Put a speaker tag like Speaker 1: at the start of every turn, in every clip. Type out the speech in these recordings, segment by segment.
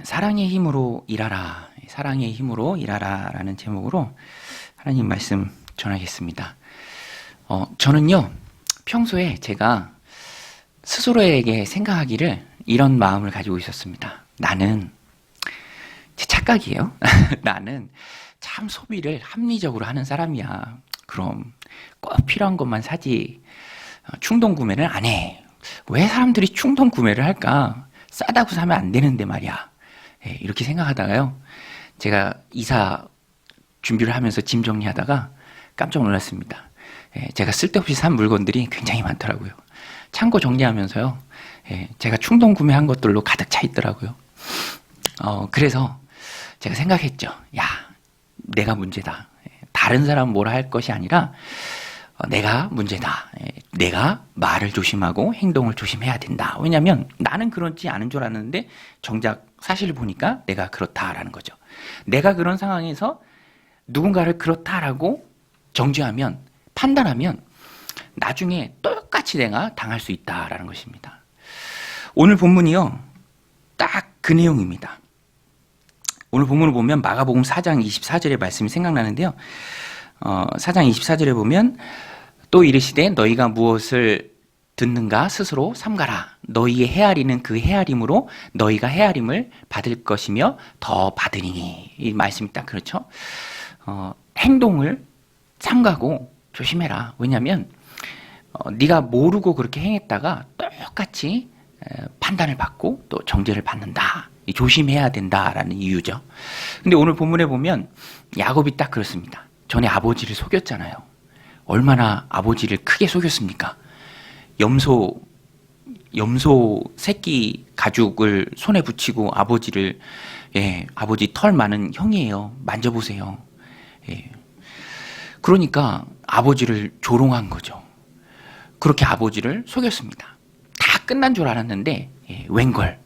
Speaker 1: 사랑의 힘으로 일하라, 사랑의 힘으로 일하라 라는 제목으로 하나님 말씀 전하겠습니다. 저는요 평소에 제가 스스로에게 생각하기를 이런 마음을 가지고 있었습니다. 나는, 제 착각이에요. 나는 참 소비를 합리적으로 하는 사람이야. 그럼 꼭 필요한 것만 사지, 충동 구매는 안 해. 왜 사람들이 충동 구매를 할까? 싸다고 사면 안 되는데 말이야. 이렇게 생각하다가요, 제가 이사 준비를 하면서 짐 정리하다가 깜짝 놀랐습니다. 제가 쓸데없이 산 물건들이 굉장히 많더라고요. 창고 정리하면서요, 제가 충동 구매한 것들로 가득 차 있더라고요. 그래서 제가 생각했죠. 야, 내가 문제다. 다른 사람은 뭐라 할 것이 아니라 내가 문제다. 내가 말을 조심하고 행동을 조심해야 된다. 왜냐하면 나는 그렇지 않은 줄 알았는데 정작 사실을 보니까 내가 그렇다라는 거죠. 내가 그런 상황에서 누군가를 그렇다라고 정죄하면, 판단하면 나중에 똑같이 내가 당할 수 있다라는 것입니다. 오늘 본문이요, 딱 그 내용입니다. 오늘 본문을 보면 마가복음 4장 24절의 말씀이 생각나는데요. 4장 24절에 보면 또 이르시되 너희가 무엇을 듣는가 스스로 삼가라. 너희의 헤아리는 그 헤아림으로 너희가 헤아림을 받을 것이며 더 받으리니. 이 말씀이 딱 그렇죠. 행동을 삼가고 조심해라. 왜냐하면 네가 모르고 그렇게 행했다가 똑같이 판단을 받고 또 정죄를 받는다. 조심해야 된다라는 이유죠. 근데 오늘 본문에 보면 야곱이 딱 그렇습니다. 전에 아버지를 속였잖아요. 얼마나 아버지를 크게 속였습니까? 염소 새끼 가죽을 손에 붙이고 아버지를, 아버지 털 많은 형이에요. 만져보세요. 그러니까 아버지를 조롱한 거죠. 그렇게 아버지를 속였습니다. 다 끝난 줄 알았는데 웬걸,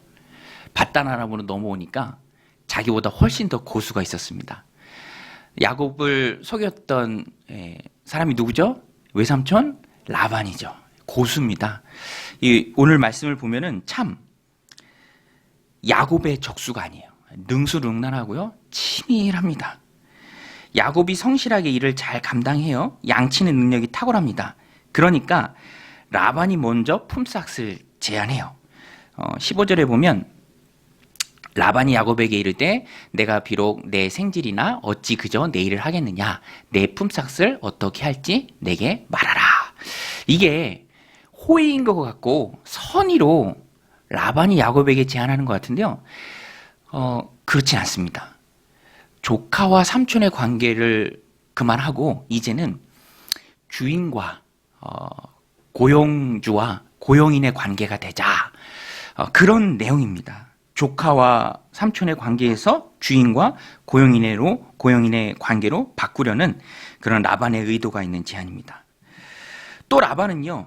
Speaker 1: 밧단아람으로 넘어오니까 자기보다 훨씬 더 고수가 있었습니다. 야곱을 속였던 사람이 누구죠? 외삼촌 라반이죠. 고수입니다. 오늘 말씀을 보면은 참 야곱의 적수가 아니에요. 능수능란하고요, 치밀합니다. 야곱이 성실하게 일을 잘 감당해요. 양치는 능력이 탁월합니다. 그러니까 라반이 먼저 품삯을 제안해요. 15절에 보면 라반이 야곱에게 이르되 내가 비록 내 생질이나 어찌 그저 내 일을 하겠느냐, 내 품삯을 어떻게 할지 내게 말하라. 이게 호의인 것 같고 선의로 라반이 야곱에게 제안하는 것 같은데요, 그렇진 않습니다. 조카와 삼촌의 관계를 그만하고 이제는 주인과 고용주와 고용인의 관계가 되자, 그런 내용입니다. 조카와 삼촌의 관계에서 주인과 고용인의 관계로 바꾸려는 그런 라반의 의도가 있는 제안입니다. 또 라반은요,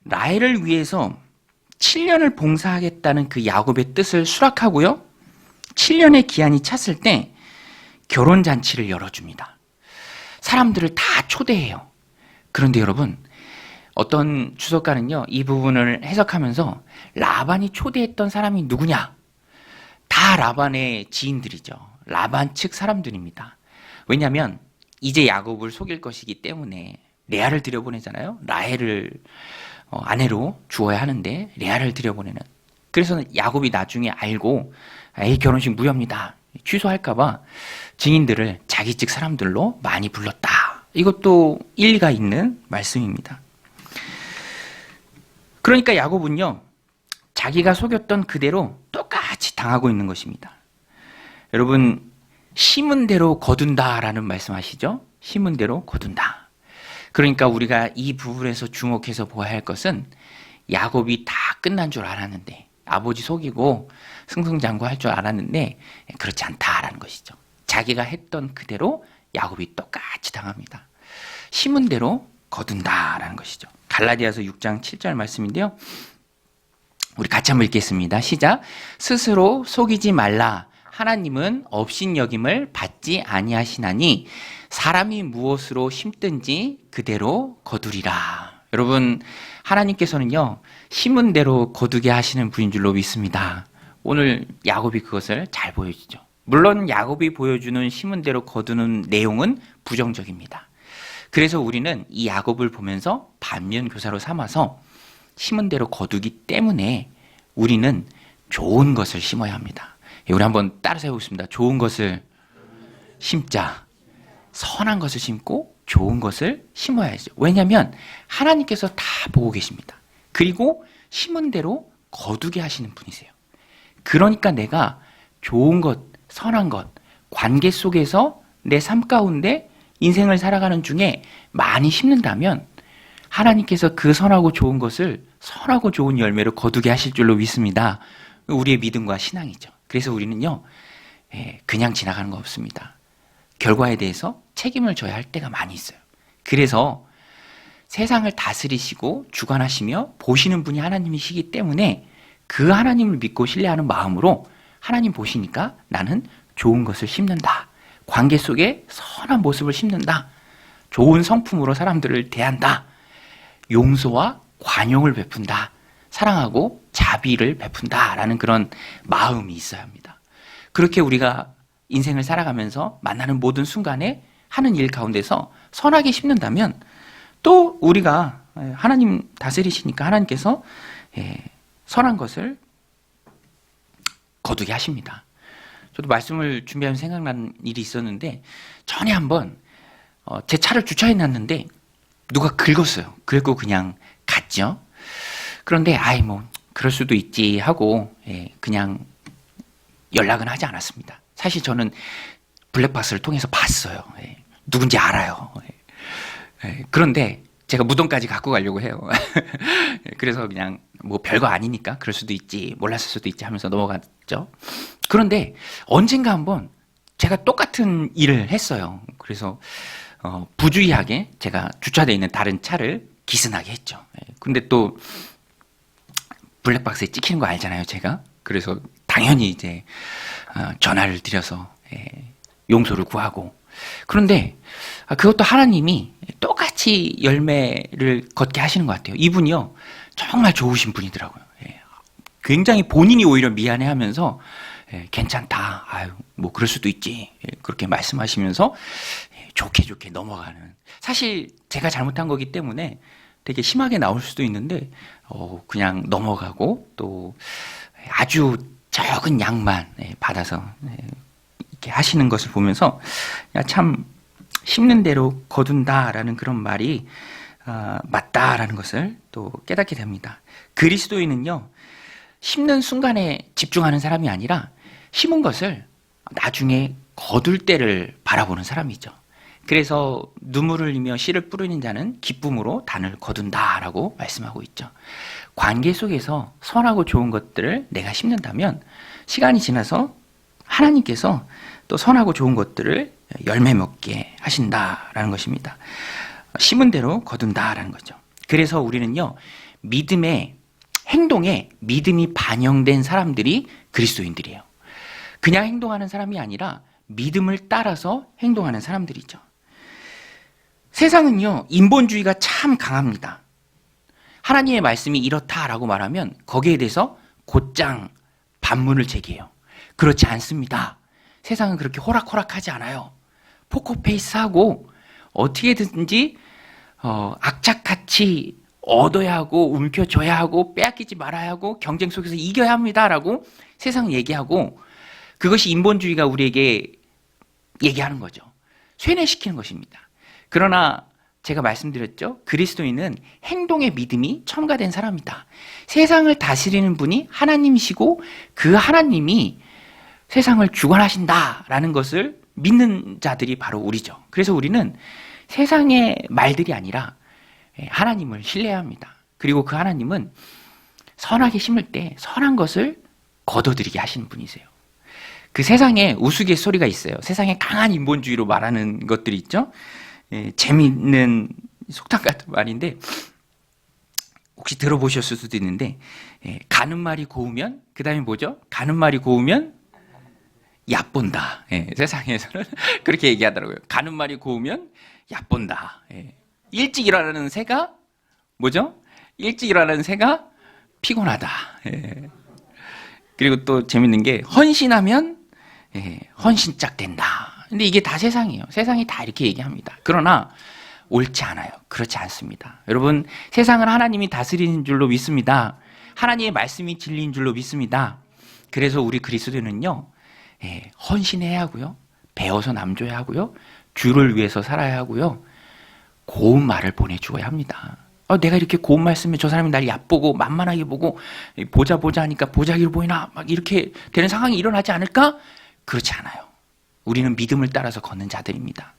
Speaker 1: 라헬을 위해서 7년을 봉사하겠다는 그 야곱의 뜻을 수락하고요, 7년의 기한이 찼을 때 결혼잔치를 열어줍니다. 사람들을 다 초대해요. 그런데 여러분, 어떤 주석가는요, 이 부분을 해석하면서 라반이 초대했던 사람이 누구냐? 다 라반의 지인들이죠. 라반 측 사람들입니다. 왜냐하면 이제 야곱을 속일 것이기 때문에 레아를 들여보내잖아요. 라헬을 아내로 주어야 하는데 레아를 들여보내는. 그래서 야곱이 나중에 알고 결혼식 무효입니다, 취소할까봐 증인들을 자기 측 사람들로 많이 불렀다. 이것도 일리가 있는 말씀입니다. 그러니까 야곱은요, 자기가 속였던 그대로 똑같이 당하고 있는 것입니다. 여러분, 심은 대로 거둔다라는 말씀 아시죠? 심은 대로 거둔다. 그러니까 우리가 이 부분에서 주목해서 보아야 할 것은 야곱이 다 끝난 줄 알았는데, 아버지 속이고 승승장구할 줄 알았는데 그렇지 않다라는 것이죠. 자기가 했던 그대로 야곱이 똑같이 당합니다. 심은 대로 거둔다라는 것이죠. 갈라디아서 6장 7절 말씀인데요, 우리 같이 한번 읽겠습니다. 시작. 스스로 속이지 말라. 하나님은 업신여김을 받지 아니하시나니 사람이 무엇으로 심든지 그대로 거두리라. 여러분, 하나님께서는요, 심은 대로 거두게 하시는 분인 줄로 믿습니다. 오늘 야곱이 그것을 잘 보여주죠. 물론 야곱이 보여주는 심은 대로 거두는 내용은 부정적입니다. 그래서 우리는 이 야곱을 보면서 반면교사로 삼아서 심은 대로 거두기 때문에 우리는 좋은 것을 심어야 합니다. 우리 한번 따라서 해보겠습니다. 좋은 것을 심자. 선한 것을 심고 좋은 것을 심어야죠. 왜냐하면 하나님께서 다 보고 계십니다. 그리고 심은 대로 거두게 하시는 분이세요. 그러니까 내가 좋은 것, 선한 것, 관계 속에서 내 삶 가운데 인생을 살아가는 중에 많이 심는다면 하나님께서 그 선하고 좋은 것을 선하고 좋은 열매로 거두게 하실 줄로 믿습니다. 우리의 믿음과 신앙이죠. 그래서 우리는요, 그냥 지나가는 거 없습니다. 결과에 대해서 책임을 져야 할 때가 많이 있어요. 그래서 세상을 다스리시고 주관하시며 보시는 분이 하나님이시기 때문에 그 하나님을 믿고 신뢰하는 마음으로 하나님 보시니까 나는 좋은 것을 심는다. 관계 속에 선한 모습을 심는다. 좋은 성품으로 사람들을 대한다. 용서와 관용을 베푼다. 사랑하고 자비를 베푼다. 라는 그런 마음이 있어야 합니다. 그렇게 우리가 인생을 살아가면서 만나는 모든 순간에 하는 일 가운데서 선하게 심는다면 또 우리가 하나님 다스리시니까 하나님께서 선한 것을 거두게 하십니다. 저도 말씀을 준비하면서 생각난 일이 있었는데 전에 한번 제 차를 주차해 놨는데 누가 긁었어요. 긁고 그냥 갔죠. 그런데 뭐 그럴 수도 있지 하고 그냥 연락은 하지 않았습니다. 사실 저는 블랙박스를 통해서 봤어요. 누군지 알아요. 그런데 제가 무덤까지 갖고 가려고 해요. 그래서 그냥 뭐 별거 아니니까 그럴 수도 있지, 몰랐을 수도 있지 하면서 넘어갔죠. 그런데 언젠가 한번 제가 똑같은 일을 했어요. 그래서 부주의하게 제가 주차되어 있는 다른 차를 기승하게 했죠. 근데 또 블랙박스에 찍히는 거 알잖아요, 제가. 그래서 당연히 이제 전화를 드려서 용서를 구하고. 그런데 그것도 하나님이 똑같이 열매를 걷게 하시는 것 같아요. 이분이요, 정말 좋으신 분이더라고요. 굉장히 본인이 오히려 미안해하면서 괜찮다, 뭐 그럴 수도 있지, 그렇게 말씀하시면서 좋게 넘어가는. 사실 제가 잘못한 거기 때문에 되게 심하게 나올 수도 있는데 그냥 넘어가고 또 아주 적은 양만 받아서 이렇게 하시는 것을 보면서 참 심는 대로 거둔다라는 그런 말이 맞다라는 것을 또 깨닫게 됩니다. 그리스도인은요, 심는 순간에 집중하는 사람이 아니라 심은 것을 나중에 거둘 때를 바라보는 사람이죠. 그래서 눈물을 흘리며 씨를 뿌리는 자는 기쁨으로 단을 거둔다라고 말씀하고 있죠. 관계 속에서 선하고 좋은 것들을 내가 심는다면 시간이 지나서 하나님께서 또 선하고 좋은 것들을 열매 맺게 하신다라는 것입니다. 심은 대로 거둔다라는 거죠. 그래서 우리는요, 믿음의 행동에 믿음이 반영된 사람들이 그리스도인들이에요. 그냥 행동하는 사람이 아니라 믿음을 따라서 행동하는 사람들이죠. 세상은요, 인본주의가 참 강합니다. 하나님의 말씀이 이렇다라고 말하면 거기에 대해서 곧장 반문을 제기해요. 그렇지 않습니다. 세상은 그렇게 호락호락하지 않아요. 포커페이스하고 어떻게든지 악착같이 얻어야 하고 움켜줘야 하고 빼앗기지 말아야 하고 경쟁 속에서 이겨야 합니다라고 세상은 얘기하고, 그것이 인본주의가 우리에게 얘기하는 거죠. 쇠뇌시키는 것입니다. 그러나 제가 말씀드렸죠. 그리스도인은 행동의 믿음이 첨가된 사람이다. 세상을 다스리는 분이 하나님이시고 그 하나님이 세상을 주관하신다라는 것을 믿는 자들이 바로 우리죠. 그래서 우리는 세상의 말들이 아니라 하나님을 신뢰해야 합니다. 그리고 그 하나님은 선하게 심을 때 선한 것을 거둬들이게 하시는 분이세요. 그 세상에 우스갯소리가 있어요. 세상에 강한 인본주의로 말하는 것들이 있죠. 재미있는 속담 같은 말인데 혹시 들어보셨을 수도 있는데, 가는 말이 고우면, 그 다음에 뭐죠? 가는 말이 고우면 얕본다. 세상에서는 그렇게 얘기하더라고요. 가는 말이 고우면 얕본다. 일찍 일어나는 새가 뭐죠? 일찍 일어나는 새가 피곤하다. 그리고 또 재밌는 게 헌신하면 헌신짝 된다. 근데 이게 다 세상이에요. 세상이 다 이렇게 얘기합니다. 그러나 옳지 않아요. 그렇지 않습니다. 여러분, 세상은 하나님이 다스리는 줄로 믿습니다. 하나님의 말씀이 진리인 줄로 믿습니다. 그래서 우리 그리스도인은요, 헌신해야 하고요, 배워서 남줘야 하고요, 주를 위해서 살아야 하고요, 고운 말을 보내주어야 합니다. 내가 이렇게 고운 말 쓰면 저 사람이 날 얕보고 만만하게 보고 보자 하니까 보자기로 보이나 막 이렇게 되는 상황이 일어나지 않을까? 그렇지 않아요. 우리는 믿음을 따라서 걷는 자들입니다.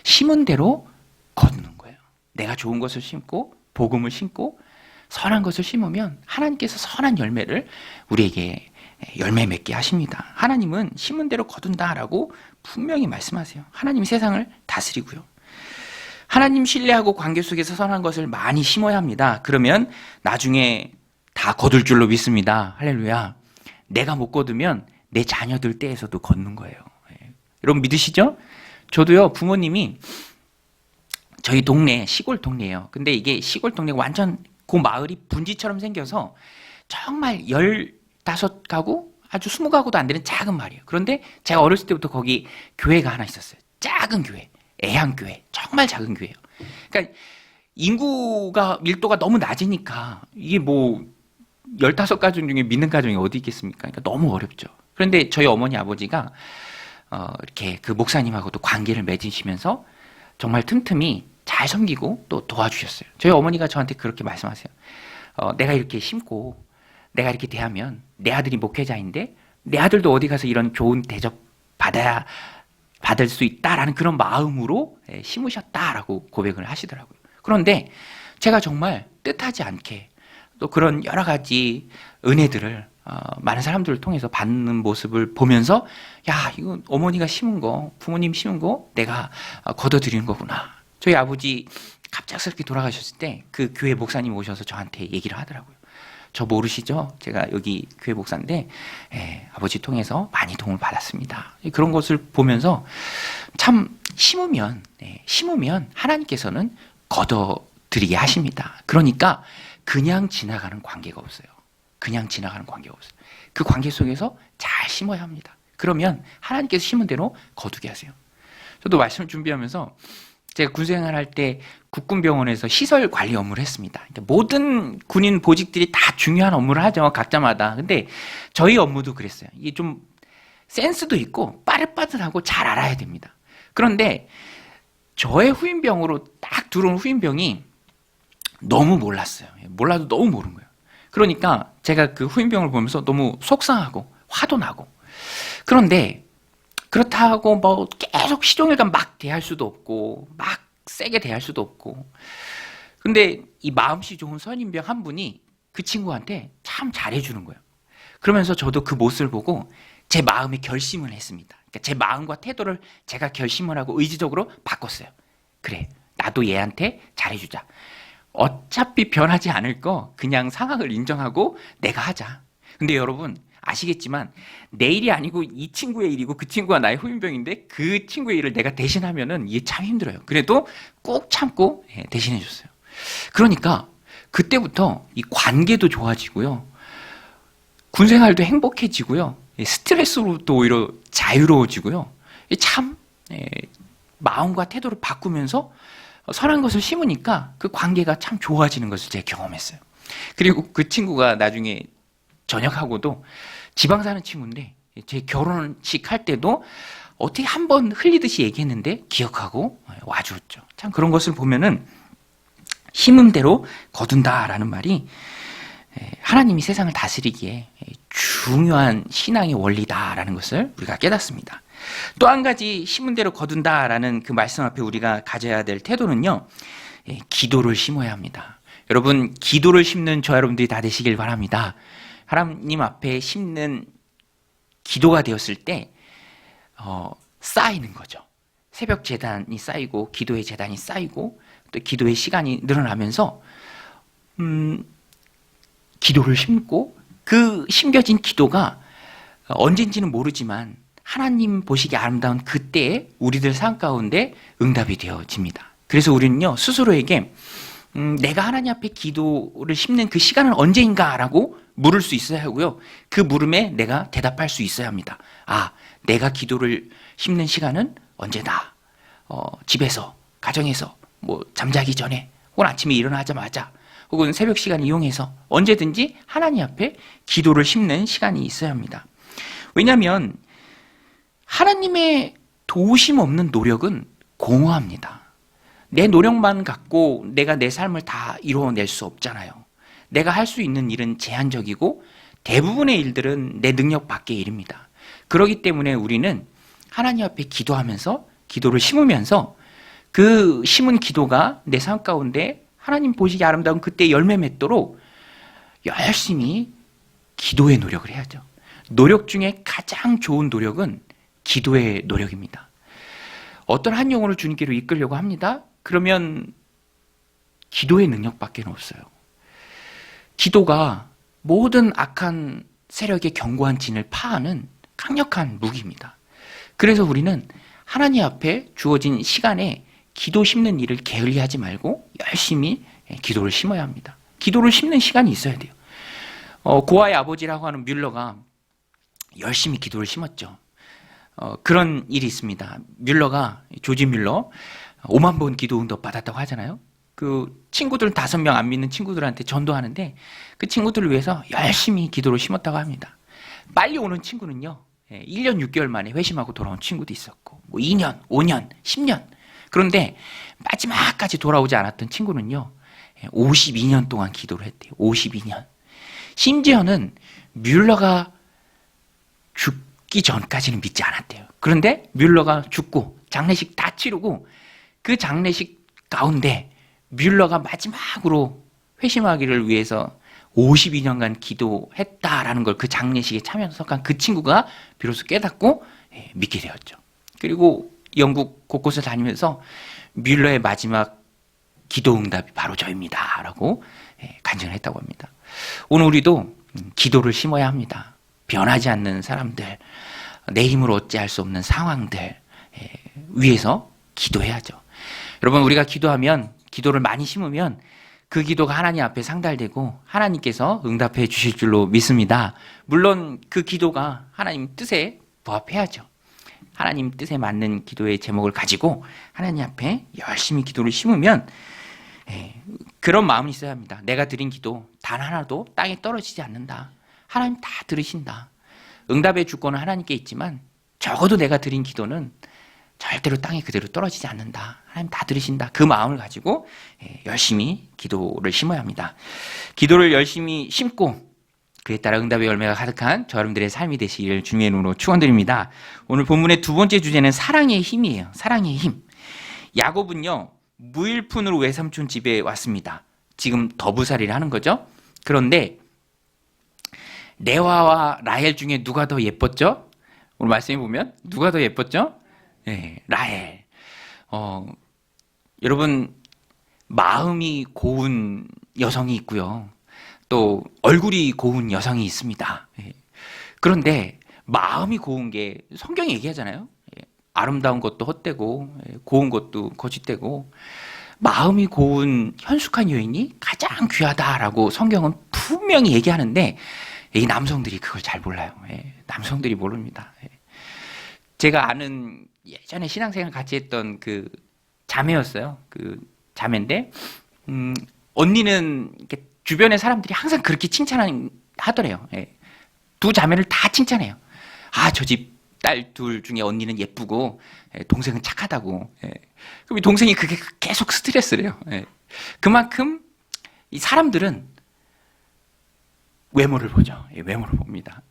Speaker 1: 심은 대로 거두는 거예요. 내가 좋은 것을 심고 복음을 심고 선한 것을 심으면 하나님께서 선한 열매를 우리에게 열매 맺게 하십니다. 하나님은 심은 대로 거둔다라고 분명히 말씀하세요. 하나님이 세상을 다스리고요. 하나님 신뢰하고 관계 속에서 선한 것을 많이 심어야 합니다. 그러면 나중에 다 거둘 줄로 믿습니다. 할렐루야. 내가 못 거두면 내 자녀들 때에서도 걷는 거예요. 여러분 믿으시죠? 저도요, 부모님이 저희 동네, 시골 동네예요. 근데 이게 시골 동네가 완전 그 마을이 분지처럼 생겨서 정말 15가구, 아주 20가구도 안 되는 작은 마을이에요. 그런데 제가 어렸을 때부터 거기 교회가 하나 있었어요. 작은 교회. 애향교회, 정말 작은 교회예요. 그러니까 인구가 밀도가 너무 낮으니까 이게 뭐 15가정 중에 믿는 가정이 어디 있겠습니까? 그러니까 너무 어렵죠. 그런데 저희 어머니 아버지가 이렇게 그 목사님하고도 관계를 맺으시면서 정말 틈틈이 잘 섬기고 또 도와주셨어요. 저희 어머니가 저한테 그렇게 말씀하세요. 내가 이렇게 심고 내가 이렇게 대하면 내 아들이 목회자인데 내 아들도 어디 가서 이런 좋은 대접 받을 수 있다라는 그런 마음으로 심으셨다라고 고백을 하시더라고요. 그런데 제가 정말 뜻하지 않게 또 그런 여러 가지 은혜들을 많은 사람들을 통해서 받는 모습을 보면서 야, 이거 어머니가 심은 거, 부모님 심은 거 내가 거둬들이는 거구나. 저희 아버지 갑작스럽게 돌아가셨을 때 그 교회 목사님 오셔서 저한테 얘기를 하더라고요. 저 모르시죠? 제가 여기 교회 목사인데 아버지 통해서 많이 도움을 받았습니다. 그런 것을 보면서 참 심으면 하나님께서는 거둬들이게 하십니다. 그러니까 그냥 지나가는 관계가 없어요. 그냥 지나가는 관계가 없어요. 그 관계 속에서 잘 심어야 합니다. 그러면 하나님께서 심은 대로 거두게 하세요. 저도 말씀을 준비하면서 제가 군생활 할 때 국군병원에서 시설 관리 업무를 했습니다. 그러니까 모든 군인 보직들이 다 중요한 업무를 하죠. 각자마다. 근데 저희 업무도 그랬어요. 이게 좀 센스도 있고 빠릿빠릿하고 잘 알아야 됩니다. 그런데 저의 후임병으로 딱 들어온 후임병이 너무 몰랐어요. 몰라도 너무 모르는 거예요. 그러니까 제가 그 후임병을 보면서 너무 속상하고 화도 나고. 그런데 그렇다고 뭐 계속 시종일관 막 대할 수도 없고 막 세게 대할 수도 없고. 근데 이 마음씨 좋은 선임병 한 분이 그 친구한테 참 잘해주는 거예요. 그러면서 저도 그 모습을 보고 제 마음의 결심을 했습니다. 그러니까 제 마음과 태도를 제가 결심을 하고 의지적으로 바꿨어요. 그래, 나도 얘한테 잘해주자. 어차피 변하지 않을 거 그냥 상황을 인정하고 내가 하자. 근데 여러분 아시겠지만 내 일이 아니고 이 친구의 일이고 그 친구가 나의 후임병인데 그 친구의 일을 내가 대신하면은 이게 참 힘들어요. 그래도 꼭 참고 대신해 줬어요. 그러니까 그때부터 이 관계도 좋아지고요. 군 생활도 행복해지고요. 스트레스로도 오히려 자유로워지고요. 참 마음과 태도를 바꾸면서 선한 것을 심으니까 그 관계가 참 좋아지는 것을 제가 경험했어요. 그리고 그 친구가 나중에 전역하고도 지방 사는 친구인데 제 결혼식 할 때도 어떻게 한번 흘리듯이 얘기했는데 기억하고 와주었죠. 참 그런 것을 보면은 심은 대로 거둔다라는 말이 하나님이 세상을 다스리기에 중요한 신앙의 원리다라는 것을 우리가 깨닫습니다. 또 한 가지 심은 대로 거둔다라는 그 말씀 앞에 우리가 가져야 될 태도는요, 기도를 심어야 합니다. 여러분, 기도를 심는 저 여러분들이 다 되시길 바랍니다. 하나님 앞에 심는 기도가 되었을 때 쌓이는 거죠. 새벽 제단이 쌓이고 기도의 제단이 쌓이고 또 기도의 시간이 늘어나면서 기도를 심고 그 심겨진 기도가 언젠지는 모르지만 하나님 보시기에 아름다운 그때에 우리들 삶 가운데 응답이 되어집니다. 그래서 우리는요 스스로에게 내가 하나님 앞에 기도를 심는 그 시간은 언제인가라고 물을 수 있어야 하고요. 그 물음에 내가 대답할 수 있어야 합니다. 아, 내가 기도를 심는 시간은 언제다. 집에서, 가정에서, 뭐 잠자기 전에, 혹은 아침에 일어나자마자, 혹은 새벽 시간 이용해서 언제든지 하나님 앞에 기도를 심는 시간이 있어야 합니다. 왜냐하면 하나님의 도우심 없는 노력은 공허합니다. 내 노력만 갖고 내가 내 삶을 다 이루어낼 수 없잖아요. 내가 할 수 있는 일은 제한적이고 대부분의 일들은 내 능력 밖의 일입니다. 그렇기 때문에 우리는 하나님 앞에 기도하면서 기도를 심으면서 그 심은 기도가 내 삶 가운데 하나님 보시기 아름다운 그때 열매 맺도록 열심히 기도의 노력을 해야죠. 노력 중에 가장 좋은 노력은 기도의 노력입니다. 어떤 한 영혼을 주님께로 이끌려고 합니다. 그러면 기도의 능력밖에 없어요. 기도가 모든 악한 세력의 견고한 진을 파하는 강력한 무기입니다. 그래서 우리는 하나님 앞에 주어진 시간에 기도 심는 일을 게을리하지 말고 열심히 기도를 심어야 합니다. 기도를 심는 시간이 있어야 돼요. 고아의 아버지라고 하는 뮬러가 열심히 기도를 심었죠. 그런 일이 있습니다. 뮬러가, 조지 뮬러, 5만 번 기도 응답 받았다고 하잖아요. 그 친구들 5명 안 믿는 친구들한테 전도하는데 그 친구들을 위해서 열심히 기도를 심었다고 합니다. 빨리 오는 친구는요, 1년 6개월 만에 회심하고 돌아온 친구도 있었고, 뭐 2년, 5년, 10년. 그런데 마지막까지 돌아오지 않았던 친구는요, 52년 동안 기도를 했대요. 52년. 심지어는 뮬러가 죽기 전까지는 믿지 않았대요. 그런데 뮬러가 죽고 장례식 다 치르고 그 장례식 가운데 뮬러가 마지막으로 회심하기를 위해서 52년간 기도했다라는 걸 그 장례식에 참여석한 그 친구가 비로소 깨닫고 믿게 되었죠. 그리고 영국 곳곳을 다니면서 뮬러의 마지막 기도 응답이 바로 저입니다 라고 간증을 했다고 합니다. 오늘 우리도 기도를 심어야 합니다. 변하지 않는 사람들, 내 힘으로 어찌할 수 없는 상황들 위해서 기도해야죠. 여러분, 우리가 기도하면, 기도를 많이 심으면 그 기도가 하나님 앞에 상달되고 하나님께서 응답해 주실 줄로 믿습니다. 물론 그 기도가 하나님 뜻에 부합해야죠. 하나님 뜻에 맞는 기도의 제목을 가지고 하나님 앞에 열심히 기도를 심으면 그런 마음이 있어야 합니다. 내가 드린 기도 단 하나도 땅에 떨어지지 않는다. 하나님 다 들으신다. 응답의 주권은 하나님께 있지만 적어도 내가 드린 기도는 절대로 땅에 그대로 떨어지지 않는다. 하나님 다 들으신다. 그 마음을 가지고 열심히 기도를 심어야 합니다. 기도를 열심히 심고 그에 따라 응답의 열매가 가득한 저 여러분들의 삶이 되시기를 주님의 이름으로 축원드립니다. 오늘 본문의 두 번째 주제는 사랑의 힘이에요. 사랑의 힘. 야곱은요, 무일푼으로 외삼촌 집에 왔습니다. 지금 더부살이를 하는 거죠. 그런데 레아와 라헬 중에 누가 더 예뻤죠? 오늘 말씀해 보면 누가 더 예뻤죠? 네, 라헬. 여러분, 마음이 고운 여성이 있고요. 또 얼굴이 고운 여성이 있습니다. 그런데 마음이 고운 게 성경이 얘기하잖아요. 아름다운 것도 헛되고 고운 것도 거짓되고 마음이 고운 현숙한 여인이 가장 귀하다라고 성경은 분명히 얘기하는데 이 남성들이 그걸 잘 몰라요. 남성들이 모릅니다. 제가 아는 예전에 신앙생활 같이 했던 그 자매였어요. 그 자매인데 언니는 이렇게 주변의 사람들이 항상 그렇게 칭찬하더래요. 두 자매를 다 칭찬해요. 아, 저 집 딸 둘 중에 언니는 예쁘고 동생은 착하다고. 그럼 동생이 그게 계속 스트레스래요. 그만큼 이 사람들은 외모를 보죠. 외모를 봅니다.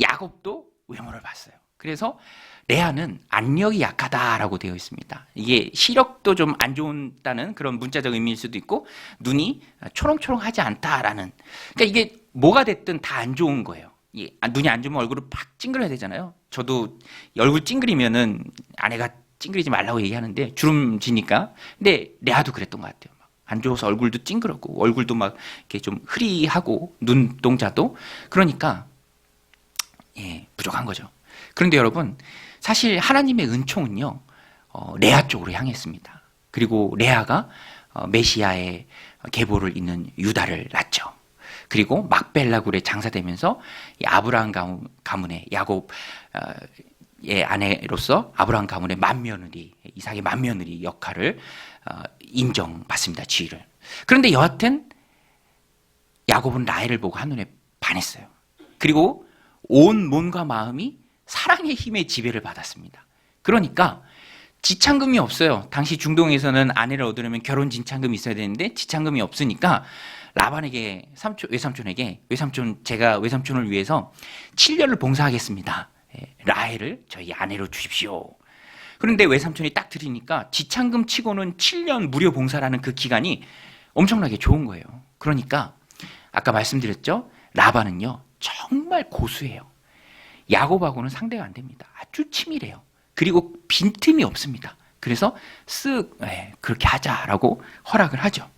Speaker 1: 야곱도 외모를 봤어요. 그래서 레아는 안력이 약하다라고 되어 있습니다. 이게 시력도 좀 안 좋다는 그런 문자적 의미일 수도 있고 눈이 초롱초롱하지 않다라는. 그러니까 이게 뭐가 됐든 다 안 좋은 거예요. 눈이 안 좋으면 얼굴을 팍 찡그려야 되잖아요. 저도 얼굴 찡그리면은 아내가 찡그리지 말라고 얘기하는데 주름지니까. 근데 레아도 그랬던 것 같아요. 안 좋아서 얼굴도 찡그렸고 얼굴도 막 이렇게 좀 흐리하고 눈동자도. 그러니까 부족한 거죠. 그런데 여러분, 사실 하나님의 은총은요, 레아 쪽으로 향했습니다. 그리고 레아가 메시아의 계보를 잇는 유다를 낳죠. 그리고 막벨라 굴에 장사되면서 이 아브라함 가문의 야곱의 아내로서 아브라함 가문의 맏며느리, 이삭의 맏며느리 역할을 인정받습니다. 지위를. 그런데 여하튼 야곱은 라헬을 보고 한눈에 반했어요. 그리고 온 몸과 마음이 사랑의 힘의 지배를 받았습니다. 그러니까 지참금이 없어요. 당시 중동에서는 아내를 얻으려면 결혼 지참금이 있어야 되는데 지참금이 없으니까 라반에게 제가 외삼촌을 위해서 7년을 봉사하겠습니다. 라헬을 저희 아내로 주십시오. 그런데 외삼촌이 딱 드리니까 지참금 치고는 7년 무료 봉사라는 그 기간이 엄청나게 좋은 거예요. 그러니까 아까 말씀드렸죠? 라반은요 정말 고수예요. 야곱하고는 상대가 안 됩니다. 아주 치밀해요. 그리고 빈틈이 없습니다. 그래서 그렇게 하자라고 허락을 하죠.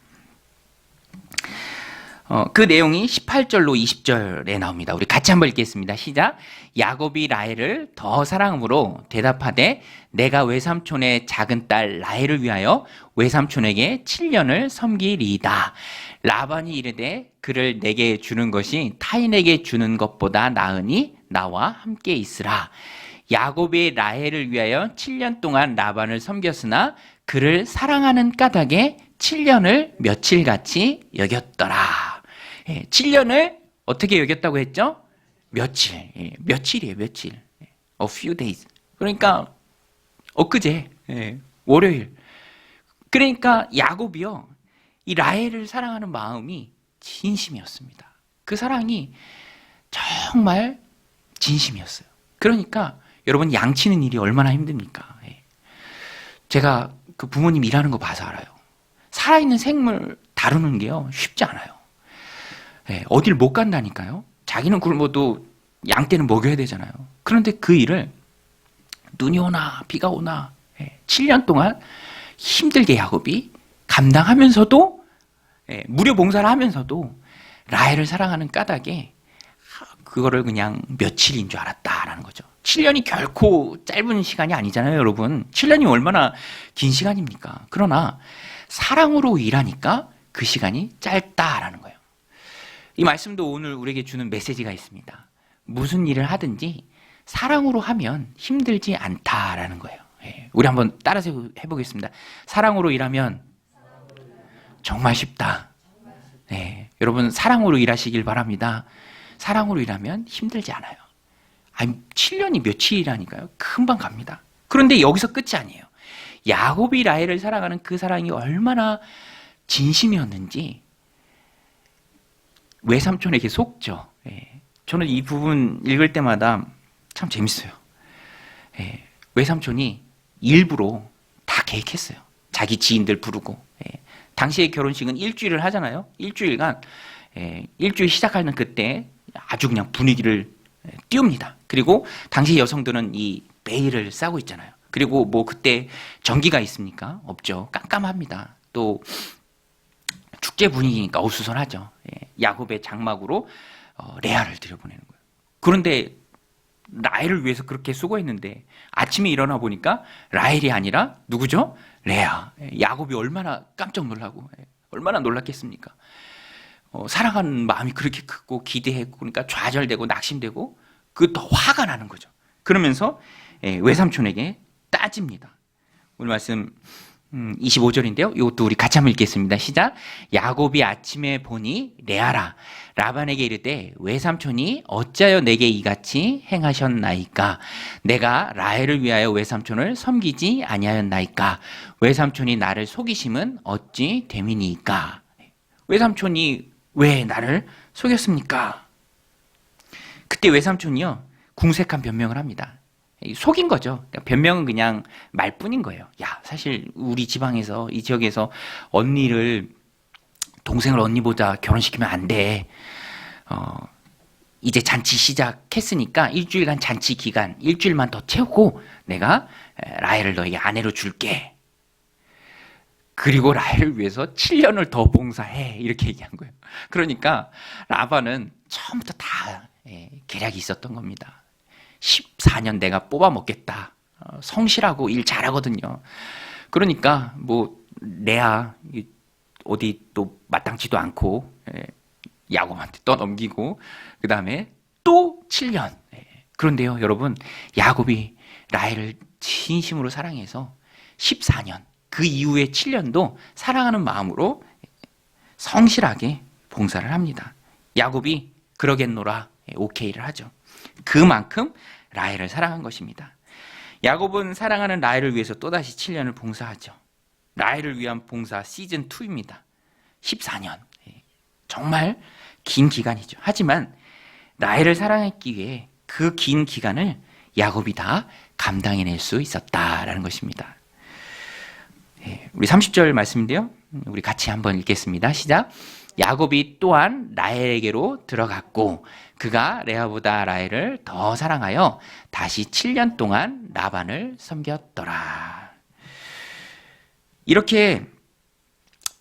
Speaker 1: 그 내용이 18절로 20절에 나옵니다. 우리 같이 한번 읽겠습니다. 시작. 야곱이 라헬을 더 사랑함으로 대답하되 내가 외삼촌의 작은 딸 라헬을 위하여 외삼촌에게 7년을 섬기리이다. 라반이 이르되 그를 내게 주는 것이 타인에게 주는 것보다 나으니 나와 함께 있으라. 야곱이 라헬을 위하여 7년 동안 라반을 섬겼으나 그를 사랑하는 까닭에 7년을 며칠같이 여겼더라. 7년을 어떻게 여겼다고 했죠? 며칠이에요, 며칠. A few days. 그러니까 엊그제, 월요일. 그러니까 야곱이요, 이 라헬을 사랑하는 마음이 진심이었습니다. 그 사랑이 정말 진심이었어요. 그러니까 여러분 양치는 일이 얼마나 힘듭니까? 제가 그 부모님 일하는 거 봐서 알아요. 살아있는 생물 다루는 게요 쉽지 않아요. 어딜 못 간다니까요. 자기는 굶어도 양떼는 먹여야 되잖아요. 그런데 그 일을 눈이 오나 비가 오나 7년 동안 힘들게 야곱이 감당하면서도 무료 봉사를 하면서도 라헬을 사랑하는 까닭에 그거를 그냥 며칠인 줄 알았다라는 거죠. 7년이 결코 짧은 시간이 아니잖아요, 여러분. 7년이 얼마나 긴 시간입니까? 그러나 사랑으로 일하니까 그 시간이 짧다라는 거예요. 이 말씀도 오늘 우리에게 주는 메시지가 있습니다. 무슨 일을 하든지 사랑으로 하면 힘들지 않다라는 거예요. 우리 한번 따라서 해보겠습니다. 사랑으로 일하면 정말 쉽다. 여러분 사랑으로 일하시길 바랍니다. 사랑으로 일하면 힘들지 않아요. 7년이 며칠이라니까요. 금방 갑니다. 그런데 여기서 끝이 아니에요. 야곱이 라헬을 사랑하는 그 사랑이 얼마나 진심이었는지 외삼촌에게 속죠. 저는 이 부분 읽을 때마다 참 재밌어요. 외삼촌이 일부러 다 계획했어요. 자기 지인들 부르고. 당시의 결혼식은 일주일을 하잖아요. 일주일간 일주일 시작하는 그때 아주 그냥 분위기를 띄웁니다. 그리고 당시 여성들은 이 베일을 싸고 있잖아요. 그리고 뭐 그때 전기가 있습니까? 없죠. 깜깜합니다. 또 축제 분위기니까 어수선하죠. 야곱의 장막으로 레아를 들여보내는 거예요. 그런데 라헬을 위해서 그렇게 수고했는데 아침에 일어나 보니까 라헬이 아니라 누구죠? 레아. 야곱이 얼마나 깜짝 놀라고 얼마나 놀랐겠습니까? 사랑하는 마음이 그렇게 크고 기대했고 그러니까 좌절되고 낙심되고 그 더 화가 나는 거죠. 그러면서 외삼촌에게 따집니다. 오늘 말씀 25절인데요. 이것도 우리 같이 한번 읽겠습니다. 시작. 야곱이 아침에 보니 레아라 라반에게 이르되 외삼촌이 어찌하여 내게 이같이 행하셨나이까? 내가 라헬을 위하여 외삼촌을 섬기지 아니하였나이까? 외삼촌이 나를 속이심은 어찌 됨이니까? 외삼촌이 왜 나를 속였습니까? 그때 외삼촌이요 궁색한 변명을 합니다. 속인 거죠. 변명은 그냥 말뿐인 거예요. 야, 사실 우리 지방에서 이 지역에서 동생을 언니보다 결혼시키면 안 돼. 이제 잔치 시작했으니까 일주일간 잔치 기간 일주일만 더 채우고 내가 라헬을 너에게 아내로 줄게. 그리고 라헬을 위해서 7년을 더 봉사해. 이렇게 얘기한 거예요. 그러니까 라반은 처음부터 다 계략이 있었던 겁니다. 14년 내가 뽑아 먹겠다. 성실하고 일 잘하거든요. 그러니까 뭐 레아 어디 또 마땅치도 않고 야곱한테 떠넘기고 그 다음에 또 7년. 그런데요 여러분, 야곱이 라헬을 진심으로 사랑해서 14년, 그 이후에 7년도 사랑하는 마음으로 성실하게 봉사를 합니다. 야곱이 그러겠노라 오케이를 하죠. 그만큼 라헬을 사랑한 것입니다. 야곱은 사랑하는 라헬을 위해서 또다시 7년을 봉사하죠. 라헬을 위한 봉사 시즌 2입니다. 14년. 정말 긴 기간이죠. 하지만 라헬을 사랑했기 위해 그 긴 기간을 야곱이 다 감당해낼 수 있었다라는 것입니다. 우리 30절 말씀인데요. 우리 같이 한번 읽겠습니다. 시작. 야곱이 또한 라헬에게로 들어갔고 그가 레아보다 라헬을 더 사랑하여 다시 7년 동안 라반을 섬겼더라. 이렇게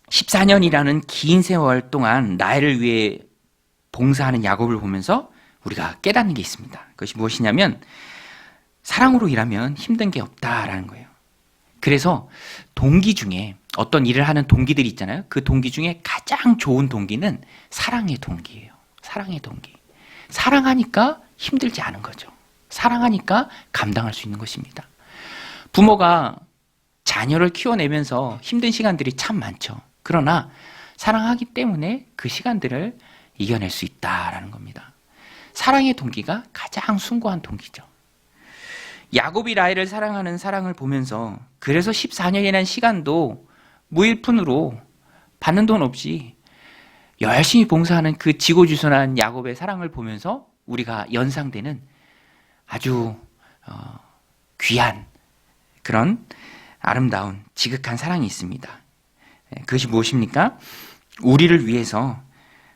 Speaker 1: 14년이라는 긴 세월 동안 라헬을 위해 봉사하는 야곱을 보면서 우리가 깨닫는 게 있습니다. 그것이 무엇이냐면 사랑으로 일하면 힘든 게 없다라는 거예요. 그래서 동기 중에 어떤 일을 하는 동기들이 있잖아요. 그 동기 중에 가장 좋은 동기는 사랑의 동기예요. 사랑의 동기. 사랑하니까 힘들지 않은 거죠. 사랑하니까 감당할 수 있는 것입니다. 부모가 자녀를 키워내면서 힘든 시간들이 참 많죠. 그러나 사랑하기 때문에 그 시간들을 이겨낼 수 있다라는 겁니다. 사랑의 동기가 가장 숭고한 동기죠. 야곱이 라헬을 사랑하는 사랑을 보면서 그래서 14년이라는 시간도 무일푼으로 받는 돈 없이 열심히 봉사하는 그 지고지순한 야곱의 사랑을 보면서 우리가 연상되는 아주 귀한 그런 아름다운 지극한 사랑이 있습니다. 그것이 무엇입니까? 우리를 위해서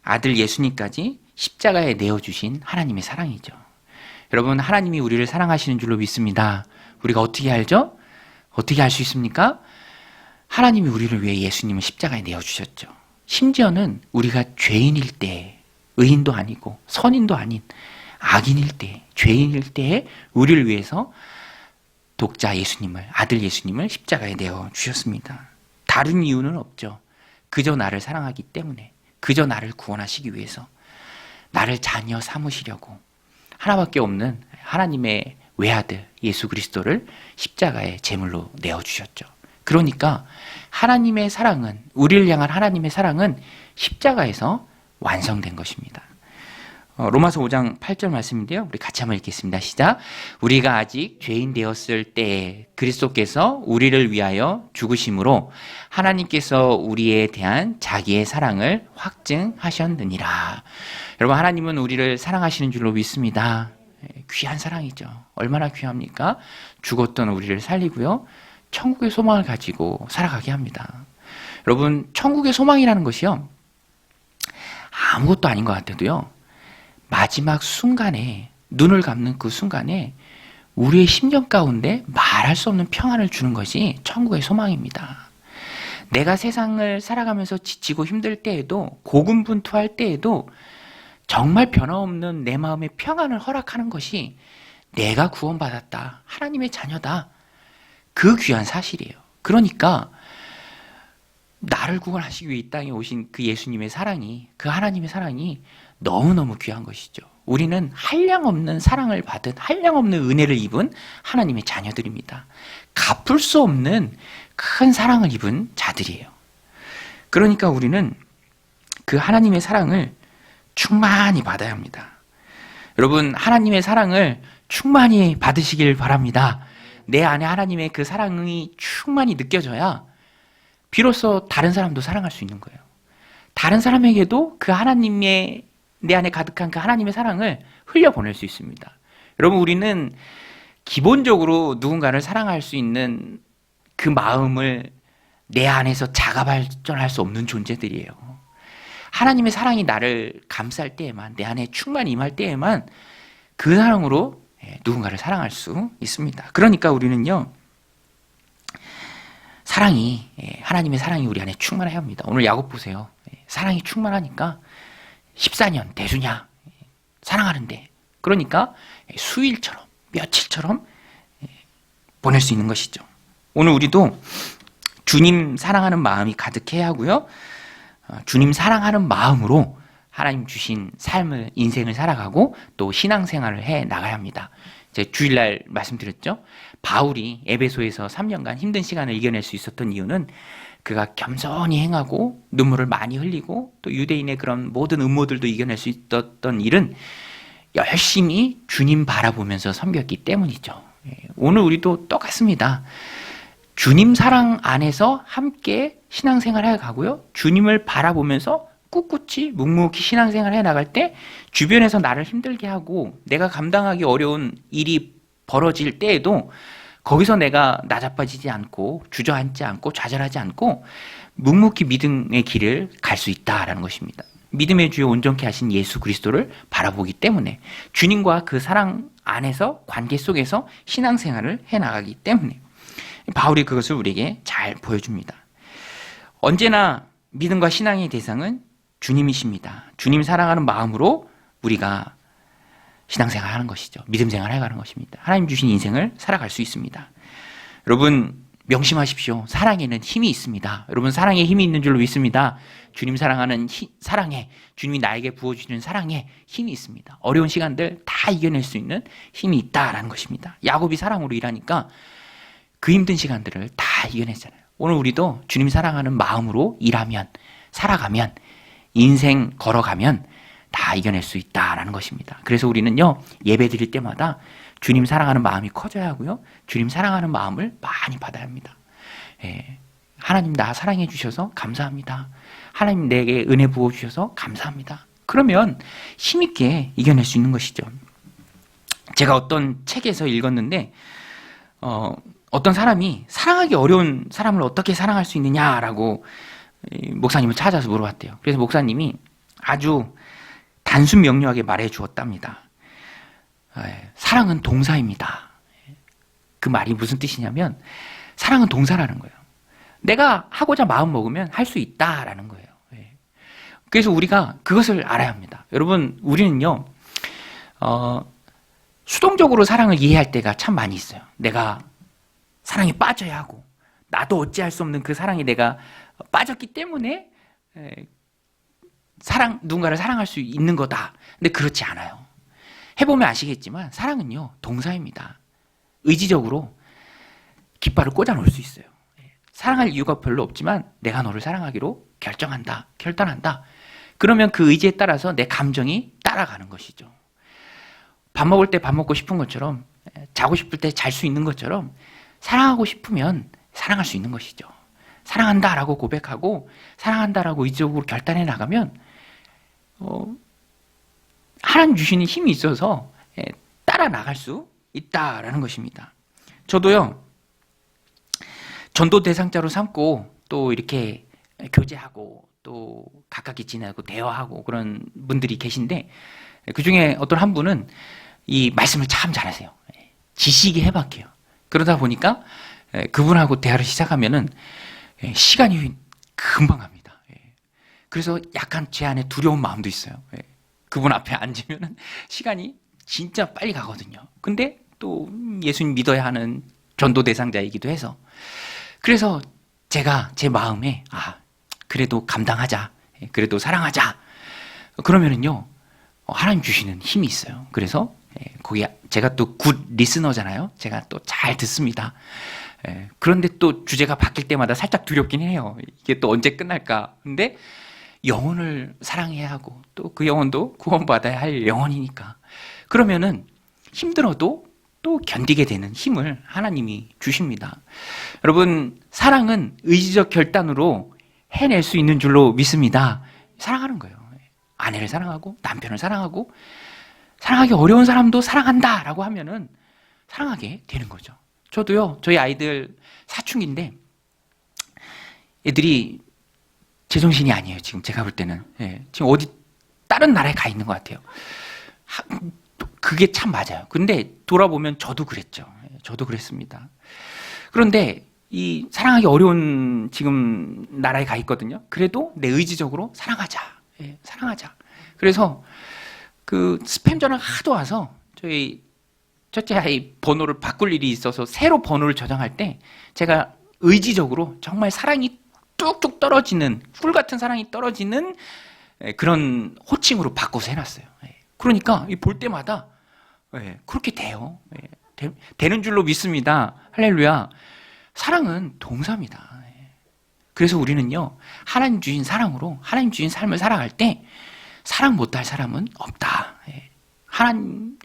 Speaker 1: 아들 예수님까지 십자가에 내어주신 하나님의 사랑이죠. 여러분, 하나님이 우리를 사랑하시는 줄로 믿습니다. 우리가 어떻게 알죠? 어떻게 알 수 있습니까? 하나님이 우리를 위해 예수님을 십자가에 내어주셨죠. 심지어는 우리가 죄인일 때, 의인도 아니고 선인도 아닌 악인일 때, 죄인일 때에 우리를 위해서 독자 예수님을, 아들 예수님을 십자가에 내어주셨습니다. 다른 이유는 없죠. 그저 나를 사랑하기 때문에, 그저 나를 구원하시기 위해서, 나를 자녀 삼으시려고 하나밖에 없는 하나님의 외아들 예수 그리스도를 십자가에 제물로 내어주셨죠. 그러니까 하나님의 사랑은, 우리를 향한 하나님의 사랑은 십자가에서 완성된 것입니다. 로마서 5장 8절 말씀인데요. 우리 같이 한번 읽겠습니다. 시작. 우리가 아직 죄인 되었을 때에 그리스도께서 우리를 위하여 죽으심으로 하나님께서 우리에 대한 자기의 사랑을 확증하셨느니라. 여러분, 하나님은 우리를 사랑하시는 줄로 믿습니다. 귀한 사랑이죠. 얼마나 귀합니까? 죽었던 우리를 살리고요. 천국의 소망을 가지고 살아가게 합니다. 여러분, 천국의 소망이라는 것이요, 아무것도 아닌 것 같아도요, 마지막 순간에, 눈을 감는 그 순간에 우리의 심령 가운데 말할 수 없는 평안을 주는 것이 천국의 소망입니다. 내가 세상을 살아가면서 지치고 힘들 때에도, 고군분투할 때에도 정말 변함없는 내 마음의 평안을 허락하는 것이 내가 구원받았다, 하나님의 자녀다, 그 귀한 사실이에요. 그러니까 나를 구원하시기 위해 이 땅에 오신 그 예수님의 사랑이, 그 하나님의 사랑이 너무너무 귀한 것이죠. 우리는 한량없는 사랑을 받은, 한량없는 은혜를 입은 하나님의 자녀들입니다. 갚을 수 없는 큰 사랑을 입은 자들이에요. 그러니까 우리는 그 하나님의 사랑을 충만히 받아야 합니다. 여러분, 하나님의 사랑을 충만히 받으시길 바랍니다. 내 안에 하나님의 그 사랑이 충만히 느껴져야 비로소 다른 사람도 사랑할 수 있는 거예요. 다른 사람에게도 그 하나님의, 내 안에 가득한 그 하나님의 사랑을 흘려보낼 수 있습니다. 여러분, 우리는 기본적으로 누군가를 사랑할 수 있는 그 마음을 내 안에서 자가 발전할 수 없는 존재들이에요. 하나님의 사랑이 나를 감쌀 때에만, 내 안에 충만히 임할 때에만 그 사랑으로 누군가를 사랑할 수 있습니다. 그러니까 우리는요, 사랑이, 하나님의 사랑이 우리 안에 충만해야 합니다. 오늘 야곱 보세요. 사랑이 충만하니까 14년 대수냐, 사랑하는데, 그러니까 수일처럼, 며칠처럼 보낼 수 있는 것이죠. 오늘 우리도 주님 사랑하는 마음이 가득해야 하고요, 주님 사랑하는 마음으로 하나님 주신 삶을, 인생을 살아가고 또 신앙생활을 해 나가야 합니다. 제가 주일날 말씀드렸죠. 바울이 에베소에서 3년간 힘든 시간을 이겨낼 수 있었던 이유는 그가 겸손히 행하고 눈물을 많이 흘리고 또 유대인의 그런 모든 음모들도 이겨낼 수 있었던 일은 열심히 주님 바라보면서 섬겼기 때문이죠. 오늘 우리도 똑같습니다. 주님 사랑 안에서 함께 신앙생활을 해가고요. 주님을 바라보면서 꿋꿋이 묵묵히 신앙생활을 해나갈 때 주변에서 나를 힘들게 하고 내가 감당하기 어려운 일이 벌어질 때에도 거기서 내가 나자빠지지 않고 주저앉지 않고 좌절하지 않고 묵묵히 믿음의 길을 갈 수 있다라는 것입니다. 믿음의 주요 온전케 하신 예수 그리스도를 바라보기 때문에 주님과 그 사랑 안에서 관계 속에서 신앙생활을 해나가기 때문에 바울이 그것을 우리에게 잘 보여줍니다. 언제나 믿음과 신앙의 대상은 주님이십니다. 주님 사랑하는 마음으로 우리가 신앙생활 하는 것이죠. 믿음생활 해가는 것입니다. 하나님 주신 인생을 살아갈 수 있습니다. 여러분 명심하십시오. 사랑에는 힘이 있습니다. 여러분 사랑에 힘이 있는 줄로 믿습니다. 주님 사랑하는 사랑에, 주님이 나에게 부어주시는 사랑에 힘이 있습니다. 어려운 시간들 다 이겨낼 수 있는 힘이 있다라는 것입니다. 야곱이 사랑으로 일하니까 그 힘든 시간들을 다 이겨냈잖아요. 오늘 우리도 주님 사랑하는 마음으로 일하면, 살아가면, 인생 걸어가면 다 이겨낼 수 있다라는 것입니다. 그래서 우리는요, 예배 드릴 때마다 주님 사랑하는 마음이 커져야 하고요, 주님 사랑하는 마음을 많이 받아야 합니다. 하나님 나 사랑해 주셔서 감사합니다. 하나님 내게 은혜 부어 주셔서 감사합니다. 그러면 힘있게 이겨낼 수 있는 것이죠. 제가 어떤 책에서 읽었는데 어떤 사람이 사랑하기 어려운 사람을 어떻게 사랑할 수 있느냐라고 목사님을 찾아서 물어봤대요. 그래서 목사님이 아주 단순 명료하게 말해 주었답니다. 사랑은 동사입니다. 그 말이 무슨 뜻이냐면 사랑은 동사라는 거예요. 내가 하고자 마음 먹으면 할 수 있다라는 거예요. 그래서 우리가 그것을 알아야 합니다. 여러분 우리는요 수동적으로 사랑을 이해할 때가 참 많이 있어요. 내가 사랑에 빠져야 하고 나도 어찌할 수 없는 그 사랑에 내가 빠졌기 때문에 누군가를 사랑할 수 있는 거다. 근데 그렇지 않아요. 해보면 아시겠지만 사랑은요 동사입니다. 의지적으로 깃발을 꽂아 놓을 수 있어요. 사랑할 이유가 별로 없지만 내가 너를 사랑하기로 결정한다, 결단한다. 그러면 그 의지에 따라서 내 감정이 따라가는 것이죠. 밥 먹을 때 밥 먹고 싶은 것처럼, 자고 싶을 때 잘 수 있는 것처럼 사랑하고 싶으면 사랑할 수 있는 것이죠. 사랑한다라고 고백하고 사랑한다라고 의지적으로 결단해 나가면 하나님 주시는 힘이 있어서 따라 나갈 수 있다라는 것입니다. 저도요 전도 대상자로 삼고 또 이렇게 교제하고 또 가깝게 지내고 대화하고 그런 분들이 계신데 그 중에 어떤 한 분은 이 말씀을 참 잘하세요. 지식이 해박해요. 그러다 보니까 그분하고 대화를 시작하면은 시간이 금방 갑니다. 그래서 약간 제 안에 두려운 마음도 있어요. 그분 앞에 앉으면은 시간이 진짜 빨리 가거든요. 근데 또 예수님 믿어야 하는 전도 대상자이기도 해서 그래서 제가 제 마음에 그래도 감당하자, 그래도 사랑하자 그러면은요 하나님 주시는 힘이 있어요. 그래서 거기 제가 또 굿 리스너잖아요. 제가 또 잘 듣습니다. 그런데 또 주제가 바뀔 때마다 살짝 두렵긴 해요. 이게 또 언제 끝날까. 근데 영혼을 사랑해야 하고 또 그 영혼도 구원받아야 할 영혼이니까 그러면은 힘들어도 또 견디게 되는 힘을 하나님이 주십니다. 여러분 사랑은 의지적 결단으로 해낼 수 있는 줄로 믿습니다. 사랑하는 거예요. 아내를 사랑하고 남편을 사랑하고 사랑하기 어려운 사람도 사랑한다라고 하면은 사랑하게 되는 거죠. 저도요 저희 아이들 사춘기인데 애들이 제정신이 아니에요. 지금 제가 볼 때는 지금 어디 다른 나라에 가 있는 것 같아요. 그게 참 맞아요. 근데 돌아보면 저도 그랬죠. 저도 그랬습니다. 그런데 이 사랑하기 어려운 지금 나라에 가 있거든요. 그래도 내 의지적으로 사랑하자. 사랑하자. 그래서 그 스팸 전화가 하도 와서 저희 첫째 아이 번호를 바꿀 일이 있어서 새로 번호를 저장할 때 제가 의지적으로 정말 사랑이 뚝뚝 떨어지는, 꿀 같은 사랑이 떨어지는 그런 호칭으로 바꿔서 해놨어요. 그러니까 볼 때마다 그렇게 돼요. 되는 줄로 믿습니다. 할렐루야. 사랑은 동사입니다. 그래서 우리는요, 하나님 주신 사랑으로 하나님 주신 삶을 살아갈 때 사랑 못할 사람은 없다. 하나님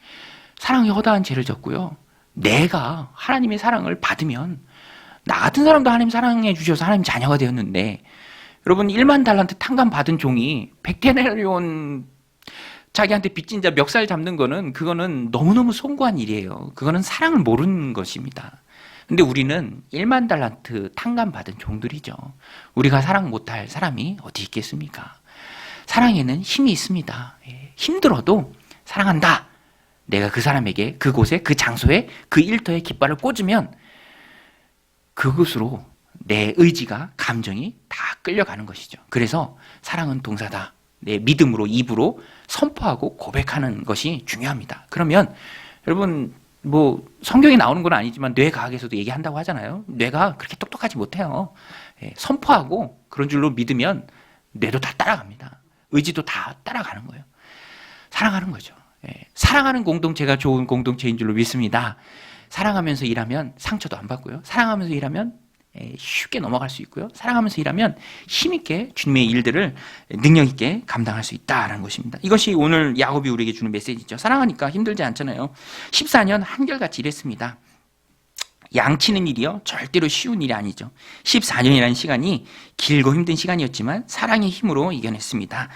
Speaker 1: 사랑이 허다한 죄를 졌고요. 내가 하나님의 사랑을 받으면 나 같은 사람도 하나님 사랑해 주셔서 하나님 자녀가 되었는데, 여러분 1만 달란트 탕감 받은 종이 100데나리온 자기한테 빚진 자 멱살 잡는 거는, 그거는 너무너무 송구한 일이에요. 그거는 사랑을 모르는 것입니다. 근데 우리는 1만 달란트 탕감 받은 종들이죠. 우리가 사랑 못할 사람이 어디 있겠습니까? 사랑에는 힘이 있습니다. 힘들어도 사랑한다. 내가 그 사람에게, 그곳에, 그 장소에, 그 일터에 깃발을 꽂으면 그것으로 내 의지가, 감정이 다 끌려가는 것이죠. 그래서 사랑은 동사다. 내 믿음으로, 입으로 선포하고 고백하는 것이 중요합니다. 그러면 여러분, 성경에 나오는 건 아니지만 뇌과학에서도 얘기한다고 하잖아요. 뇌가 그렇게 똑똑하지 못해요. 선포하고 그런 줄로 믿으면 뇌도 다 따라갑니다. 의지도 다 따라가는 거예요. 사랑하는 거죠. 사랑하는 공동체가 좋은 공동체인 줄로 믿습니다. 사랑하면서 일하면 상처도 안 받고요. 사랑하면서 일하면 쉽게 넘어갈 수 있고요. 사랑하면서 일하면 힘있게 주님의 일들을 능력있게 감당할 수 있다는 것입니다. 이것이 오늘 야곱이 우리에게 주는 메시지죠. 사랑하니까 힘들지 않잖아요. 14년 한결같이 일했습니다. 양치는 일이요, 절대로 쉬운 일이 아니죠. 14년이라는 시간이 길고 힘든 시간이었지만 사랑의 힘으로 이겨냈습니다.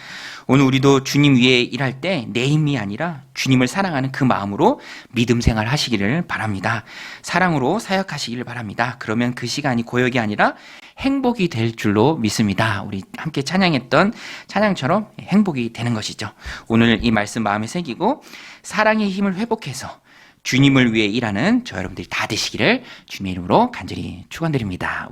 Speaker 1: 오늘 우리도 주님 위에 일할 때 내 힘이 아니라 주님을 사랑하는 그 마음으로 믿음 생활 하시기를 바랍니다. 사랑으로 사역하시기를 바랍니다. 그러면 그 시간이 고역이 아니라 행복이 될 줄로 믿습니다. 우리 함께 찬양했던 찬양처럼 행복이 되는 것이죠. 오늘 이 말씀 마음에 새기고 사랑의 힘을 회복해서 주님을 위해 일하는 저 여러분들이 다 되시기를 주님의 이름으로 간절히 축원드립니다.